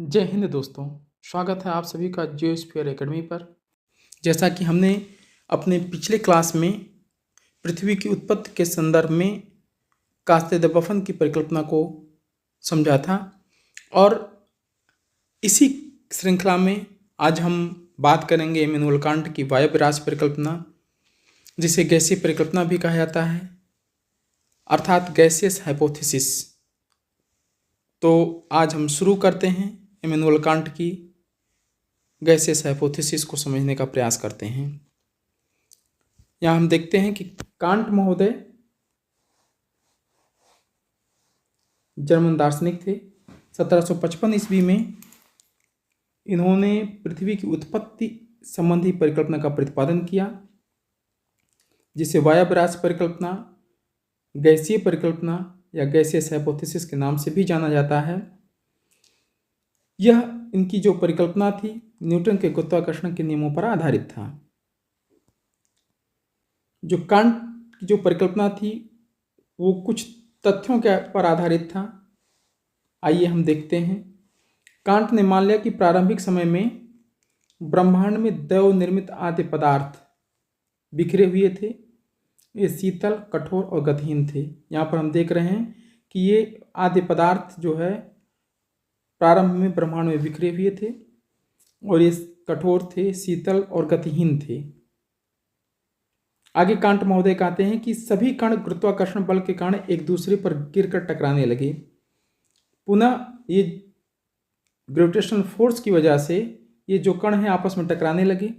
जय हिंद दोस्तों। स्वागत है आप सभी का जियोस्फीयर एकेडमी पर। जैसा कि हमने अपने पिछले क्लास में पृथ्वी की उत्पत्ति के संदर्भ में कास्ते द बफन की परिकल्पना को समझा था, और इसी श्रृंखला में आज हम बात करेंगे इमैनुअल कांट की वायव्य राशि परिकल्पना, जिसे गैसीय परिकल्पना भी कहा जाता है, अर्थात गैसियस हाइपोथेसिस। तो आज हम शुरू करते हैं इमैनुअल कांट की गैसियस हाइपोथेसिस को समझने का प्रयास करते हैं। यहाँ हम देखते हैं कि कांट महोदय जर्मन दार्शनिक थे। 1755 ईस्वी में इन्होंने पृथ्वी की उत्पत्ति संबंधी परिकल्पना का प्रतिपादन किया, जिसे वायव्य राशि परिकल्पना, गैसीय परिकल्पना या गैसियस हाइपोथेसिस के नाम से भी जाना जाता है। यह इनकी जो परिकल्पना थी न्यूटन के गुरुत्वाकर्षण के नियमों पर आधारित था। जो कांट की जो परिकल्पना थी वो कुछ तथ्यों के पर आधारित था। आइए हम देखते हैं। कांट ने मान लिया कि प्रारंभिक समय में ब्रह्मांड में दैव निर्मित आदि पदार्थ बिखरे हुए थे। ये शीतल, कठोर और गतिहीन थे। यहाँ पर हम देख रहे हैं कि ये आदि पदार्थ जो है प्रारंभ में ब्रह्मांड में बिखरे हुए थे, और ये कठोर थे, शीतल और गतिहीन थे। आगे कांट महोदय कहते हैं कि सभी कण गुरुत्वाकर्षण बल के कारण एक दूसरे पर गिरकर टकराने लगे। पुनः ये ग्रेविटेशनल फोर्स की वजह से ये जो कण हैं आपस में टकराने लगे।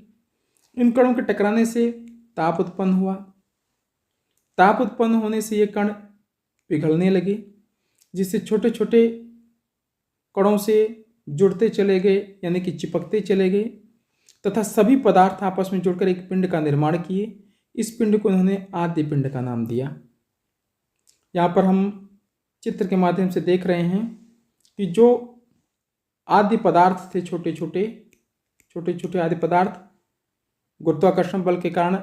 इन कणों के टकराने से ताप उत्पन्न हुआ। ताप उत्पन्न होने से ये कण पिघलने लगे, जिससे छोटे छोटे कणों से जुड़ते चले गए, यानी कि चिपकते चले गए, तथा सभी पदार्थ आपस में जुड़कर एक पिंड का निर्माण किए। इस पिंड को उन्होंने आद्य पिंड का नाम दिया। यहाँ पर हम चित्र के माध्यम से देख रहे हैं कि जो आद्य पदार्थ थे, छोटे छोटे आद्य पदार्थ गुरुत्वाकर्षण बल के कारण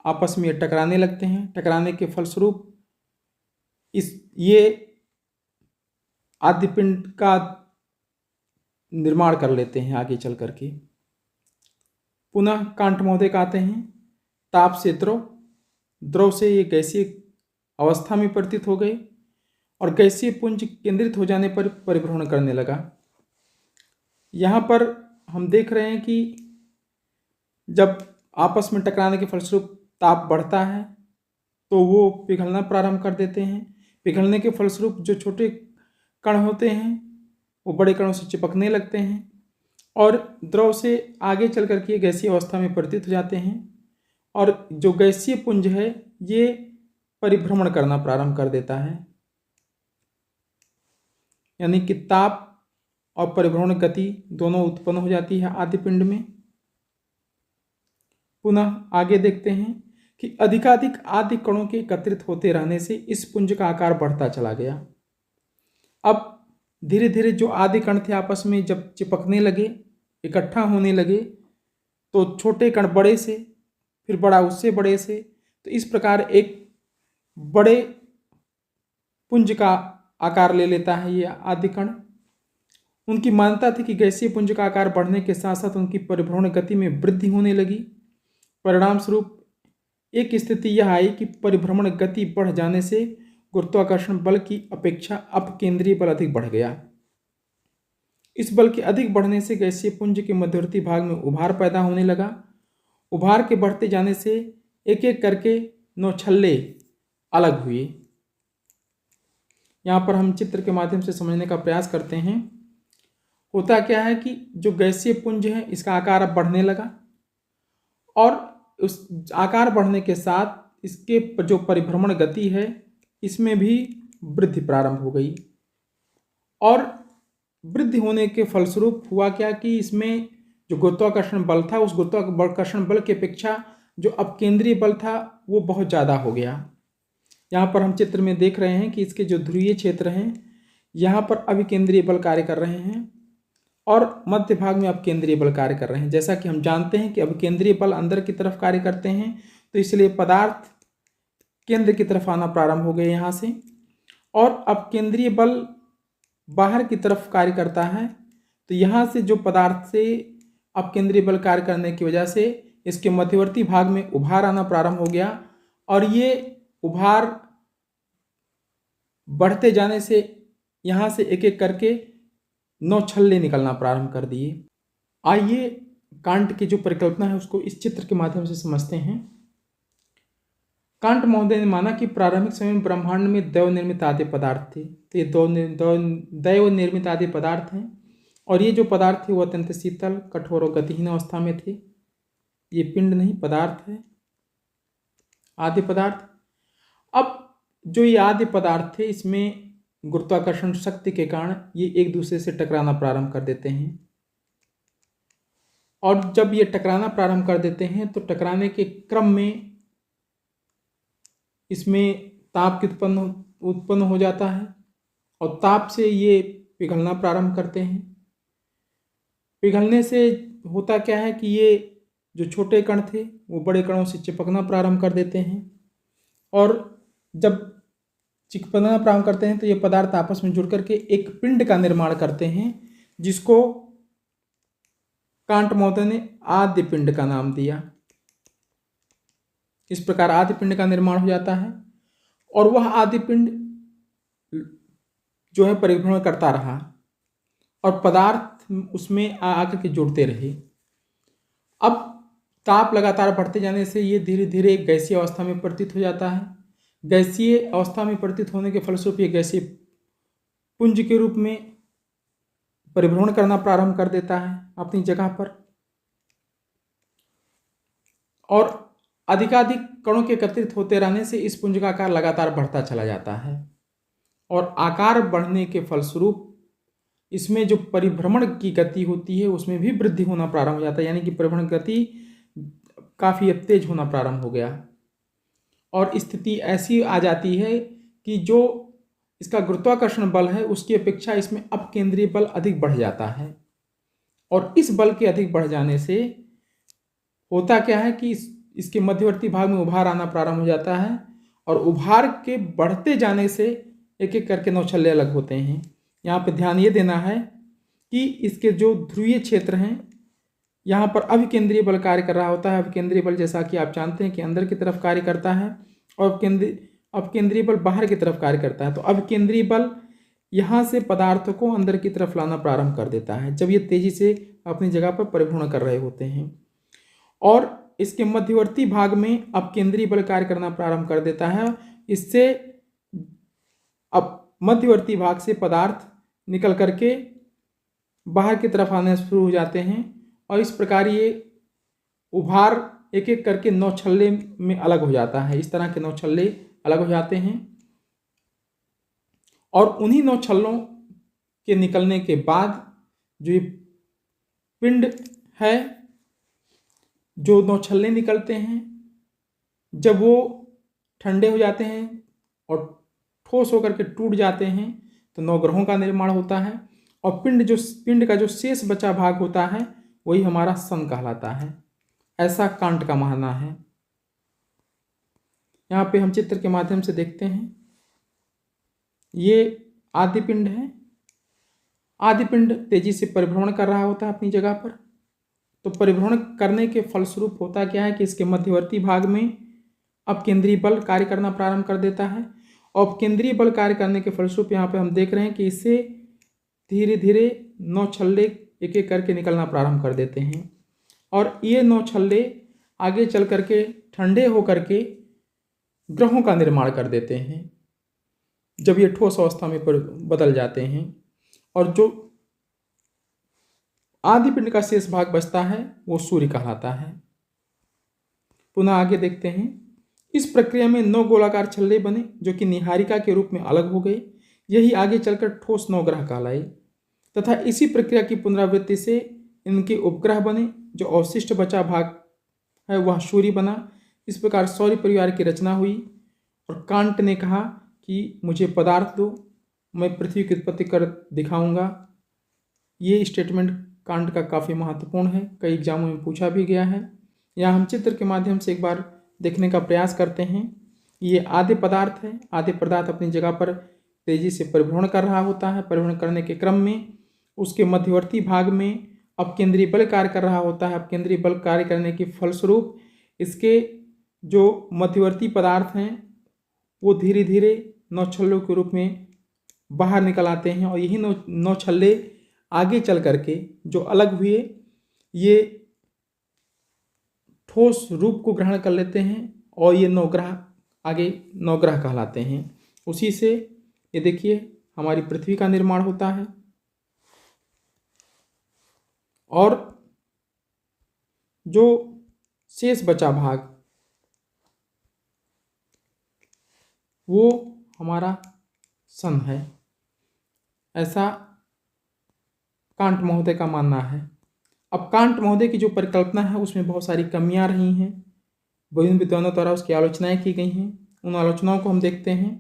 आपस में टकराने लगते हैं। टकराने के फलस्वरूप ये आद्य पिंड का निर्माण कर लेते हैं आगे चल करके। पुनः कांट महोदय कहते हैं ताप से द्रव से ये गैसीय अवस्था में परिवर्तित हो गए, और गैसीय पुंज केंद्रित हो जाने पर परिभ्रमण करने लगा। यहाँ पर हम देख रहे हैं कि जब आपस में टकराने के फलस्वरूप ताप बढ़ता है तो वो पिघलना प्रारंभ कर देते हैं। पिघलने के फलस्वरूप जो छोटे कण होते हैं वो बड़े कणों से चिपकने लगते हैं, और द्रव से आगे चल करके गैसीय अवस्था में परिवर्तित हो जाते हैं, और जो गैसीय पुंज है ये परिभ्रमण करना प्रारंभ कर देता है। यानी कि ताप और परिभ्रमण गति दोनों उत्पन्न हो जाती है आद्य पिंड में। पुनः आगे देखते हैं कि अधिकाधिक आद्य कणों के एकत्रित होते रहने से इस पुंज का आकार बढ़ता चला गया। अब धीरे धीरे जो आद्य कण थे आपस में जब चिपकने लगे, इकट्ठा होने लगे, तो छोटे कण बड़े से, फिर बड़ा उससे बड़े से, तो इस प्रकार एक बड़े पुंज का आकार ले लेता है ये आद्य कण। उनकी मान्यता थी कि गैसीय पुंज का आकार बढ़ने के साथ साथ उनकी परिभ्रमण गति में वृद्धि होने लगी। परिणाम स्वरूप एक स्थिति यह आई कि परिभ्रमण गति बढ़ जाने से गुरुत्वाकर्षण बल की अपेक्षा अपकेंद्रीय बल अधिक बढ़ गया। इस बल के अधिक बढ़ने से गैसीय पुंज के मध्यवर्ती भाग में उभार पैदा होने लगा। उभार के बढ़ते जाने से एक एक करके नौछल्ले अलग हुए। यहाँ पर हम चित्र के माध्यम से समझने का प्रयास करते हैं। होता क्या है कि जो गैसीय पुंज है इसका आकार अब बढ़ने लगा, और उस आकार बढ़ने के साथ इसके जो परिभ्रमण गति है इसमें भी वृद्धि प्रारंभ हो गई। और वृद्धि होने के फलस्वरूप हुआ क्या कि इसमें जो गुरुत्वाकर्षण बल था उस गुरुत्वाकर्षण बल की अपेक्षा जो अपकेंद्रीय बल था वो बहुत ज़्यादा हो गया। यहाँ पर हम चित्र में देख रहे हैं कि इसके जो ध्रुवीय क्षेत्र हैं यहाँ पर अभिकेंद्रीय बल कार्य कर रहे हैं, और मध्य भाग में अपकेंद्रीय बल कार्य कर रहे हैं। जैसा कि हम जानते हैं कि अभिकेंद्रीय बल अंदर की तरफ कार्य करते हैं, तो इसलिए पदार्थ केंद्र की तरफ आना प्रारंभ हो गए यहाँ से, और अपकेंद्रीय बल बाहर की तरफ कार्य करता है, तो यहाँ से जो पदार्थ से अपकेंद्रीय बल कार्य करने की वजह से इसके मध्यवर्ती भाग में उभार आना प्रारंभ हो गया और ये उभार बढ़ते जाने से यहाँ से एक एक करके 9 छल्ले निकलना प्रारंभ कर दिए। आइए कांट की जो परिकल्पना है उसको इस चित्र के माध्यम से समझते हैं। कांट महोदय ने माना कि प्रारंभिक समय में ब्रह्मांड में दैव निर्मित आदि पदार्थ थे। तो ये दैव निर्मित आदि पदार्थ हैं और ये जो पदार्थ थे वो अत्यंत शीतल, कठोर और गतिहीन अवस्था में थे। ये पिंड नहीं, पदार्थ है, आदि पदार्थ। अब जो ये आदि पदार्थ थे इसमें गुरुत्वाकर्षण शक्ति के कारण ये एक दूसरे से टकराना प्रारंभ कर देते हैं और जब ये टकराना प्रारंभ कर देते हैं तो टकराने के क्रम में इसमें ताप की उत्पन्न हो जाता है और ताप से ये पिघलना प्रारंभ करते हैं। पिघलने से होता क्या है कि ये जो छोटे कण थे वो बड़े कणों से चिपकना प्रारंभ कर देते हैं और जब चिपकना प्रारंभ करते हैं तो ये पदार्थ आपस में जुड़ करके एक पिंड का निर्माण करते हैं जिसको कांट महोदय ने आद्य पिंड का नाम दिया। इस प्रकार आद्य पिंड का निर्माण हो जाता है और वह आद्य पिंड जो है परिभ्रमण करता रहा और पदार्थ उसमें आकर के जुड़ते रहे। अब ताप लगातार बढ़ते जाने से ये धीरे धीरे गैसीय अवस्था में परिवर्तित हो जाता है। गैसीय अवस्था में परिवर्तित होने के फलस्वरूप ये गैसीय पुंज के रूप में परिभ्रमण करना प्रारंभ कर देता है अपनी जगह पर और अधिकाधिक कणों के एकत्रित होते रहने से इस पुंज का आकार लगातार बढ़ता चला जाता है और आकार बढ़ने के फलस्वरूप इसमें जो परिभ्रमण की गति होती है उसमें भी वृद्धि होना प्रारंभ हो जाता है, यानी कि परिभ्रमण गति काफ़ी तेज होना प्रारंभ हो गया और स्थिति ऐसी आ जाती है कि जो इसका गुरुत्वाकर्षण बल है उसकी अपेक्षा इसमें अपकेंद्रीय बल अधिक बढ़ जाता है और इस बल के अधिक बढ़ जाने से होता क्या है कि इसके मध्यवर्ती भाग में उभार आना प्रारंभ हो जाता है और उभार के बढ़ते जाने से एक एक करके 9 छल्ले अलग होते हैं। यहाँ पे ध्यान ये देना है कि इसके जो ध्रुवीय क्षेत्र हैं यहाँ पर अभिकेंद्रीय बल कार्य कर रहा होता है। अभिकेंद्रीय बल जैसा कि आप जानते हैं कि अंदर की तरफ कार्य करता है और अपकेंद्रीय बल बाहर की तरफ कार्य करता है। तो अभिकेंद्रीय बल यहाँ से पदार्थों को अंदर की तरफ लाना प्रारंभ कर देता है जब ये तेजी से अपनी जगह पर परिभ्रमण कर रहे होते हैं और इसके मध्यवर्ती भाग में अपकेंद्रीय बल कार्य करना प्रारंभ कर देता है। इससे अब मध्यवर्ती भाग से पदार्थ निकल करके बाहर की तरफ आने शुरू हो जाते हैं और इस प्रकार ये उभार एक एक करके 9 छल्ले में अलग हो जाता है। इस तरह के 9 छल्ले अलग हो जाते हैं और उन्हीं 9 छल्लों के निकलने के बाद जो ये पिंड है, जो 9 छल्ले निकलते हैं, जब वो ठंडे हो जाते हैं और ठोस होकर के टूट जाते हैं तो 9 ग्रहों का निर्माण होता है और पिंड का जो शेष बचा भाग होता है वही हमारा सन कहलाता है। ऐसा कांट का मानना है। यहाँ पे हम चित्र के माध्यम से देखते हैं, ये आदि पिंड है। आदि पिंड तेजी से परिभ्रमण कर रहा होता है अपनी जगह पर। तो परिभ्रमण करने के फलस्वरूप होता क्या है कि इसके मध्यवर्ती भाग में अपकेंद्रीय बल कार्य करना प्रारंभ कर देता है और अपकेंद्रीय बल कार्य करने के फलस्वरूप यहाँ पे हम देख रहे हैं कि इससे धीरे धीरे 9 छल्ले एक एक करके निकलना प्रारंभ कर देते हैं और ये 9 छल्ले आगे चल करके ठंडे होकर के ग्रहों का निर्माण कर देते हैं जब ये ठोस अवस्था में बदल जाते हैं और जो आदि पिंड का शेष भाग बचता है वो सूर्य कहलाता है। पुनः आगे देखते हैं। इस प्रक्रिया में 9 गोलाकार छल्ले बने जो कि निहारिका के रूप में अलग हो गए। यही आगे चलकर ठोस 9 ग्रह कहलाए तथा इसी प्रक्रिया की पुनरावृत्ति से इनके उपग्रह बने। जो अवशिष्ट बचा भाग है वह सूर्य बना। इस प्रकार सौर परिवार की रचना हुई और कांट ने कहा कि मुझे पदार्थ दो, मैं पृथ्वी की उत्पत्ति कर दिखाऊंगा। ये स्टेटमेंट कांट का काफ़ी महत्वपूर्ण है, कई एग्जामों में पूछा भी गया है। यहाँ हम चित्र के माध्यम से एक बार देखने का प्रयास करते हैं। ये आद्य पदार्थ है। आद्य पदार्थ अपनी जगह पर तेजी से परिभ्रमण कर रहा होता है। परिभ्रमण करने के क्रम में उसके मध्यवर्ती भाग में अब केंद्रीय बल कार्य कर रहा होता है। अब केंद्रीय बल कार्य करने के फलस्वरूप इसके जो मध्यवर्ती पदार्थ हैं वो धीरे धीरे नौछल्लों के रूप में बाहर निकल आते हैं, और यही नौछल्ले आगे चल करके जो अलग हुए ये ठोस रूप को ग्रहण कर लेते हैं, और ये नवग्रह आगे नवग्रह कहलाते हैं। उसी से ये देखिए हमारी पृथ्वी का निर्माण होता है, और जो शेष बचा भाग वो हमारा सन है, ऐसा कांट महोदय का मानना है। अब कांट महोदय की जो परिकल्पना है उसमें बहुत सारी कमियां रही हैं, विभिन्न विद्वानों द्वारा उसकी आलोचनाएं की गई हैं। उन आलोचनाओं को हम देखते हैं।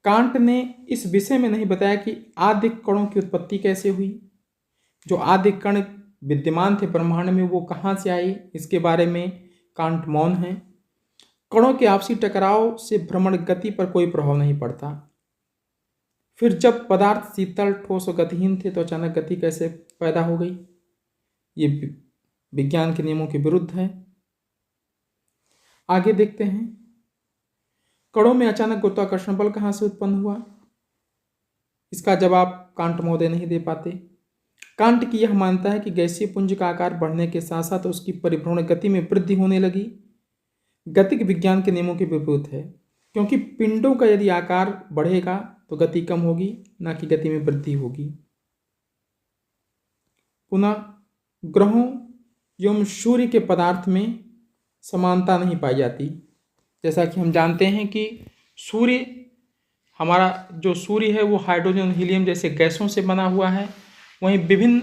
कांट ने इस विषय में नहीं बताया कि आदि कणों की उत्पत्ति कैसे हुई। जो आदि कण विद्यमान थे ब्रह्मांड में वो कहाँ से आए, इसके बारे में कांट मौन है। कणों के आपसी टकराव से भ्रमण गति पर कोई प्रभाव नहीं पड़ता। फिर जब पदार्थ शीतल, ठोस और गतिहीन थे तो अचानक गति कैसे पैदा हो गई, ये विज्ञान के नियमों के विरुद्ध है। आगे देखते हैं, कणों में अचानक गुरुत्वाकर्षण बल कहाँ से उत्पन्न हुआ। इसका जवाब कांट महोदय नहीं दे पाते। कांट की यह मानता है कि गैसीय पुंज का आकार बढ़ने के साथ साथ उसकी परिभ्रमण गति में वृद्धि होने लगी। गतिक विज्ञान के नियमों के विपरीत है, क्योंकि पिंडों का यदि आकार बढ़ेगा तो गति कम होगी, ना कि गति में वृद्धि होगी। पुनः ग्रहों एवं सूर्य के पदार्थ में समानता नहीं पाई जाती। जैसा कि हम जानते हैं कि सूर्य, हमारा जो सूर्य है वो हाइड्रोजन, हीलियम जैसे गैसों से बना हुआ है। वहीं विभिन्न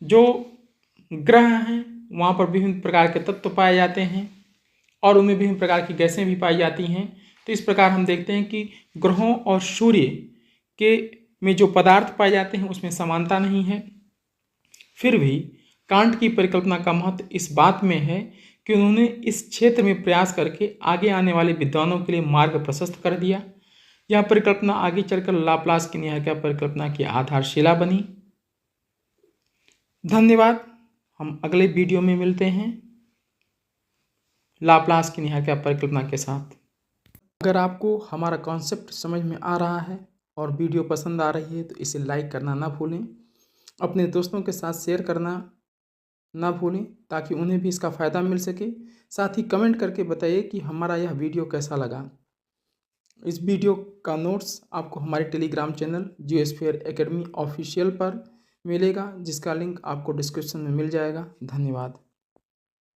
जो ग्रह हैं वहाँ पर विभिन्न प्रकार के तत्व पाए जाते हैं और उनमें विभिन्न प्रकार की गैसें भी पाई जाती हैं। तो इस प्रकार हम देखते हैं कि ग्रहों और सूर्य के में जो पदार्थ पाए जाते हैं उसमें समानता नहीं है। फिर भी कांट की परिकल्पना का महत्व इस बात में है कि उन्होंने इस क्षेत्र में प्रयास करके आगे आने वाले विद्वानों के लिए मार्ग प्रशस्त कर दिया। यह परिकल्पना आगे चलकर लाप्लास की न्यायिका परिकल्पना की आधारशिला बनी। धन्यवाद। हम अगले वीडियो में मिलते हैं लाप्लास की न्यायिका परिकल्पना के साथ। अगर आपको हमारा कॉन्सेप्ट समझ में आ रहा है और वीडियो पसंद आ रही है तो इसे लाइक करना ना भूलें। अपने दोस्तों के साथ शेयर करना ना भूलें ताकि उन्हें भी इसका फ़ायदा मिल सके। साथ ही कमेंट करके बताइए कि हमारा यह वीडियो कैसा लगा। इस वीडियो का नोट्स आपको हमारे Telegram channel Geosphere Academy official पर मिलेगा, जिसका लिंक आपको डिस्क्रिप्शन में मिल जाएगा। धन्यवाद।